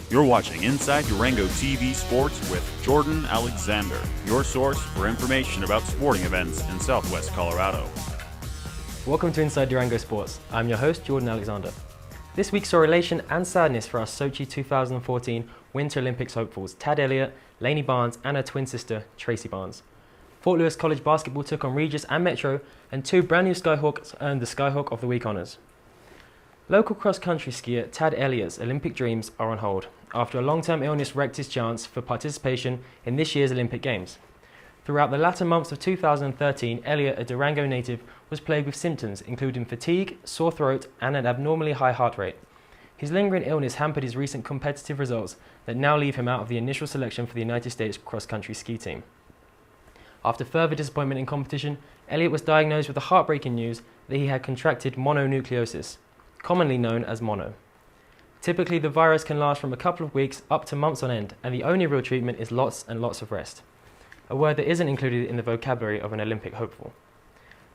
You're watching Inside Durango TV Sports with Jordan Alexander, your source for information about sporting events in Southwest Colorado. Welcome to Inside Durango Sports. I'm your host, Jordan Alexander. This week saw elation and sadness for our Sochi 2014 Winter Olympics hopefuls, Tad Elliot, Lanny Barnes, and her twin sister, Tracy Barnes. Fort Lewis College basketball took on Regis and Metro, and two brand new SKYHAWKs earned the SKYHAWK of the Week honours. Local cross-country skier Tad Elliott's Olympic dreams are on hold after a long-term illness wrecked his chance for participation in this year's Olympic Games. Throughout the latter months of 2013, Elliot, a Durango native, was plagued with symptoms including fatigue, sore throat, and an abnormally high heart rate. His lingering illness hampered his recent competitive results that now leave him out of the initial selection for the United States cross-country ski team. After further disappointment in competition, Elliot was diagnosed with the heartbreaking news that he had contracted mononucleosis, commonly known as mono. Typically, the virus can last from a couple of weeks up to months on end, and the only real treatment is lots and lots of rest, a word that isn't included in the vocabulary of an Olympic hopeful.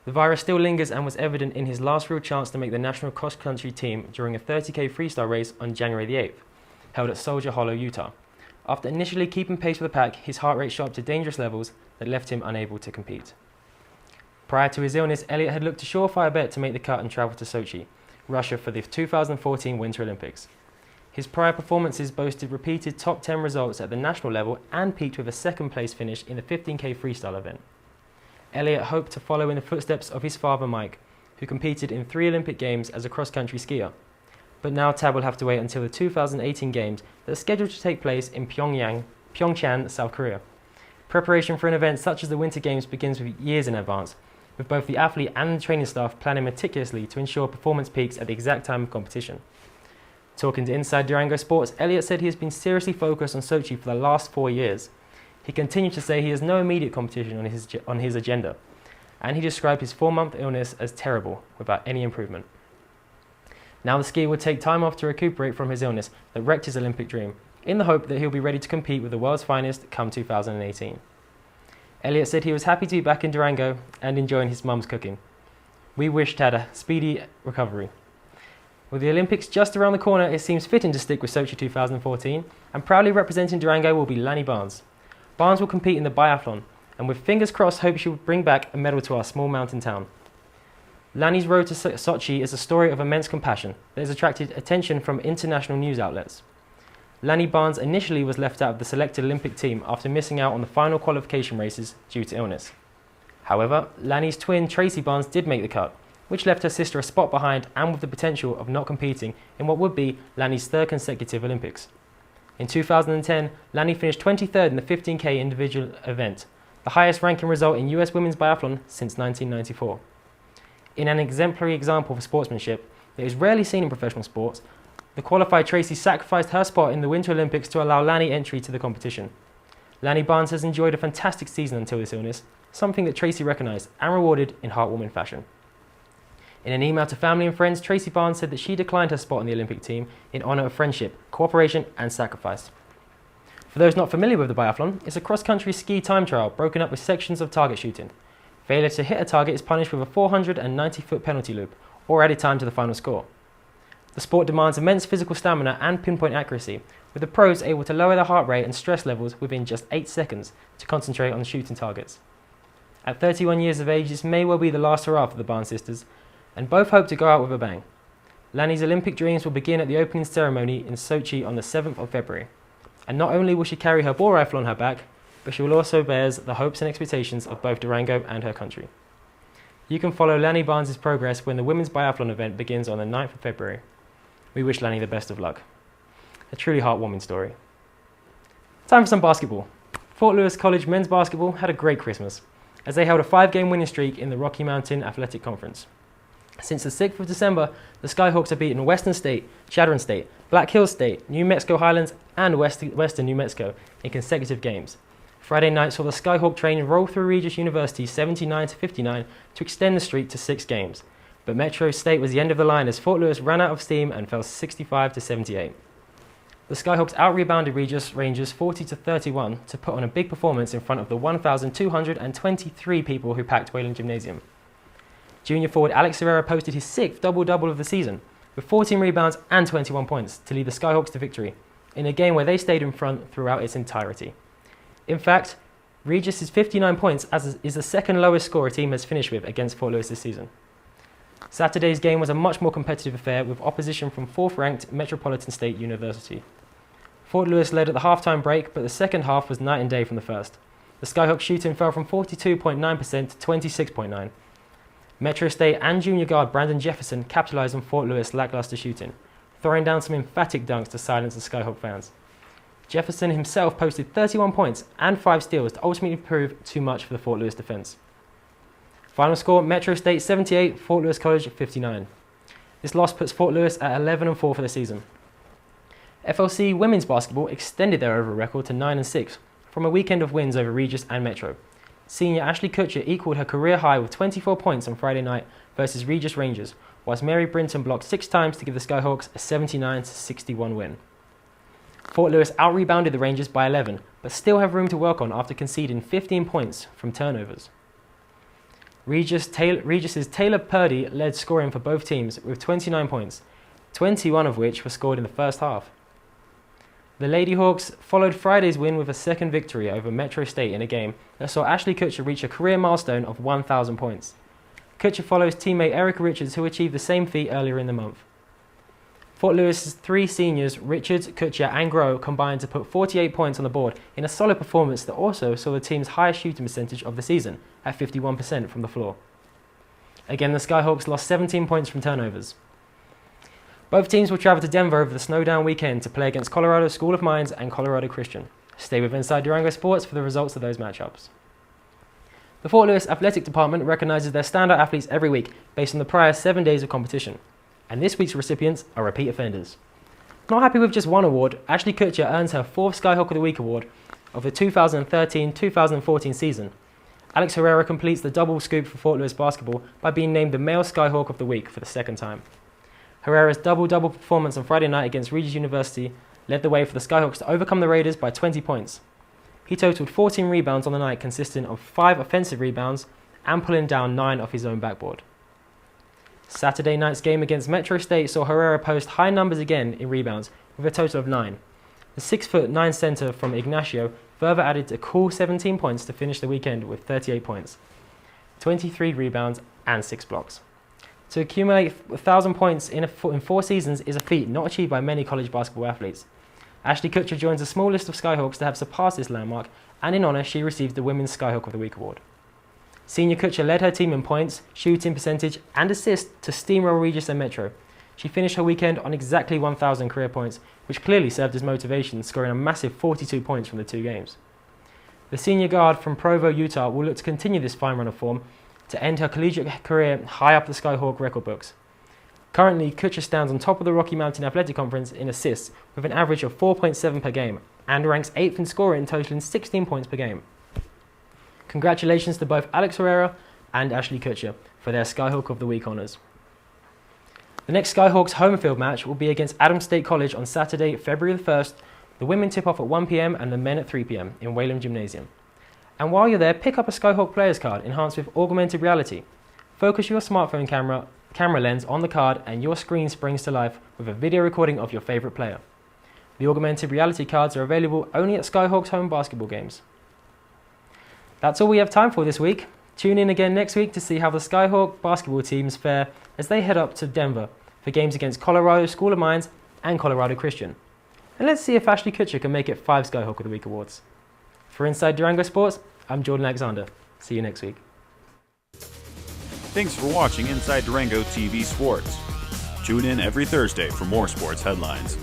The virus still lingers and was evident in his last real chance to make the national cross-country team during a 30k freestyle race on January the 8th, held at Soldier Hollow, Utah. After initially keeping pace with the pack, his heart rate shot up to dangerous levels that left him unable to compete. Prior to his illness, Elliot had looked a surefire bet to make the cut and travel to Sochi, Russia for the 2014 Winter Olympics. His prior performances boasted repeated top 10 results at the national level and peaked with a second place finish in the 15k freestyle event. Elliot hoped to follow in the footsteps of his father Mike, who competed in 3 Olympic Games as a cross-country skier. But now Tad will have to wait until the 2018 Games that are scheduled to take place in Pyeongchang, South Korea. Preparation for an event such as the Winter Games begins with years in advance, with both the athlete and the training staff planning meticulously to ensure performance peaks at the exact time of competition. Talking to Inside Durango Sports, Elliot said he has been seriously focused on Sochi for the last 4 years. He continued to say he has no immediate competition on his agenda, and he described his 4-month illness as terrible, without any improvement. Now the skier will take time off to recuperate from his illness that wrecked his Olympic dream, in the hope that he'll be ready to compete with the world's finest come 2018. Elliot said he was happy to be back in Durango and enjoying his mum's cooking. We wish Tad a speedy recovery. With the Olympics just around the corner, it seems fitting to stick with Sochi 2014, and proudly representing Durango will be Lanny Barnes. Barnes will compete in the biathlon, and with fingers crossed hope she will bring back a medal to our small mountain town. Lanny's road to Sochi is a story of immense compassion that has attracted attention from international news outlets. Lanny Barnes initially was left out of the selected Olympic team after missing out on the final qualification races due to illness. However, Lanny's twin Tracy Barnes did make the cut, which left her sister a spot behind and with the potential of not competing in what would be Lanny's 3rd consecutive Olympics. In 2010, Lanny finished 23rd in the 15k individual event, the highest ranking result in US women's biathlon since 1994. In an exemplary example of sportsmanship that is rarely seen in professional sports, the qualified Tracy sacrificed her spot in the Winter Olympics to allow Lanny entry to the competition. Lanny Barnes has enjoyed a fantastic season until this illness, something that Tracy recognised and rewarded in heartwarming fashion. In an email to family and friends, Tracy Barnes said that she declined her spot in the Olympic team in honour of friendship, cooperation and sacrifice. For those not familiar with the biathlon, it's a cross-country ski time trial broken up with sections of target shooting. Failure to hit a target is punished with a 490-foot penalty loop, or added time to the final score. The sport demands immense physical stamina and pinpoint accuracy, with the pros able to lower their heart rate and stress levels within just 8 seconds to concentrate on shooting targets. At 31 years of age, this may well be the last hurrah for the Barnes sisters, and both hope to go out with a bang. Lanny's Olympic dreams will begin at the opening ceremony in Sochi on the 7th of February. And not only will she carry her ball rifle on her back, but she will also bears the hopes and expectations of both Durango and her country. You can follow Lanny Barnes' progress when the women's biathlon event begins on the 9th of February. We wish Lanny the best of luck. A truly heartwarming story. Time for some basketball. Fort Lewis College men's basketball had a great Christmas, as they held a 5-game winning streak in the Rocky Mountain Athletic Conference. Since the 6th of December, the SKYHAWKS have beaten Western State, Chadron State, Black Hills State, New Mexico Highlands, and Western New Mexico in consecutive games. Friday night saw the SKYHAWK train roll through Regis University 79-59 to extend the streak to 6 games. But Metro State was the end of the line as Fort Lewis ran out of steam and fell 65-78. The SKYHAWKS out-rebounded Regis Rangers 40-31 to put on a big performance in front of the 1,223 people who packed Wayland Gymnasium. Junior forward Alex Herrera posted his 6th double-double of the season, with 14 rebounds and 21 points to lead the SKYHAWKS to victory, in a game where they stayed in front throughout its entirety. In fact, Regis' 59 points is the second lowest score a team has finished with against Fort Lewis this season. Saturday's game was a much more competitive affair with opposition from 4th-ranked Metropolitan State University. Fort Lewis led at the halftime break, but the second half was night and day from the first. The SKYHAWK shooting fell from 42.9% to 26.9%. Metro State and junior guard Brandon Jefferson capitalized on Fort Lewis' lackluster shooting, throwing down some emphatic dunks to silence the SKYHAWK fans. Jefferson himself posted 31 points and 5 steals to ultimately prove too much for the Fort Lewis defense. Final score, Metro State 78, Fort Lewis College 59. This loss puts Fort Lewis at 11-4 for the season. FLC women's basketball extended their overall record to 9-6 from a weekend of wins over Regis and Metro. Senior Ashley Kutcher equalled her career high with 24 points on Friday night versus Regis Rangers, whilst Mary Brinton blocked 6 times to give the SKYHAWKS a 79-61 win. Fort Lewis out-rebounded the Rangers by 11, but still have room to work on after conceding 15 points from turnovers. Regis' Taylor Purdy led scoring for both teams with 29 points, 21 of which were scored in the first half. The Lady Hawks followed Friday's win with a second victory over Metro State in a game that saw Ashley Kutcher reach a career milestone of 1,000 points. Kutcher follows teammate Erica Richards, who achieved the same feat earlier in the month. Fort Lewis's 3 seniors, Richards, Kutcher and Groh, combined to put 48 points on the board in a solid performance that also saw the team's highest shooting percentage of the season at 51% from the floor. Again, the SKYHAWKS lost 17 points from turnovers. Both teams will travel to Denver over the snowdown weekend to play against Colorado School of Mines and Colorado Christian. Stay with Inside Durango Sports for the results of those matchups. The Fort Lewis Athletic Department recognizes their standout athletes every week based on the prior 7 days of competition. And this week's recipients are repeat offenders. Not happy with just one award, Ashley Kutcher earns her 4th SKYHAWK of the Week award of the 2013-2014 season. Alex Herrera completes the double scoop for Fort Lewis basketball by being named the Male SKYHAWK of the Week for the 2nd time. Herrera's double-double performance on Friday night against Regis University led the way for the SKYHAWKS to overcome the Raiders by 20 points. He totaled 14 rebounds on the night, consisting of 5 offensive rebounds and pulling down 9 off his own backboard. Saturday night's game against Metro State saw Herrera post high numbers again in rebounds with a total of 9. The 6'9" center from Ignacio further added a cool 17 points to finish the weekend with 38 points, 23 rebounds and 6 blocks. To accumulate 1,000 points in 4 seasons is a feat not achieved by many college basketball athletes. Ashley Kutcher joins a small list of SKYHAWKS to have surpassed this landmark, and in honour she received the Women's SKYHAWK of the Week award. Senior Kutcher led her team in points, shooting percentage and assists to steamroll Regis and Metro. She finished her weekend on exactly 1,000 career points, which clearly served as motivation, scoring a massive 42 points from the 2 games. The senior guard from Provo, Utah will look to continue this fine run of form to end her collegiate career high up the SKYHAWK record books. Currently, Kutcher stands on top of the Rocky Mountain Athletic Conference in assists with an average of 4.7 per game and ranks 8th in scoring, totaling 16 points per game. Congratulations to both Alex Herrera and Ashley Kutcher for their SKYHAWK of the Week honours. The next SKYHAWKS home field match will be against Adams State College on Saturday, February the 1st. The women tip off at 1 p.m. and the men at 3 p.m. in Whalum Gymnasium. And while you're there, pick up a SKYHAWK player's card enhanced with augmented reality. Focus your smartphone camera lens on the card and your screen springs to life with a video recording of your favourite player. The augmented reality cards are available only at SKYHAWKS home basketball games. That's all we have time for this week. Tune in again next week to see how the SKYHAWK basketball teams fare as they head up to Denver for games against Colorado School of Mines and Colorado Christian. And let's see if Ashley Kutcher can make it 5 SKYHAWK of the Week awards. For Inside Durango Sports, I'm Jordan Alexander. See you next week. Thanks for watching Inside Durango TV Sports. Tune in every Thursday for more sports headlines.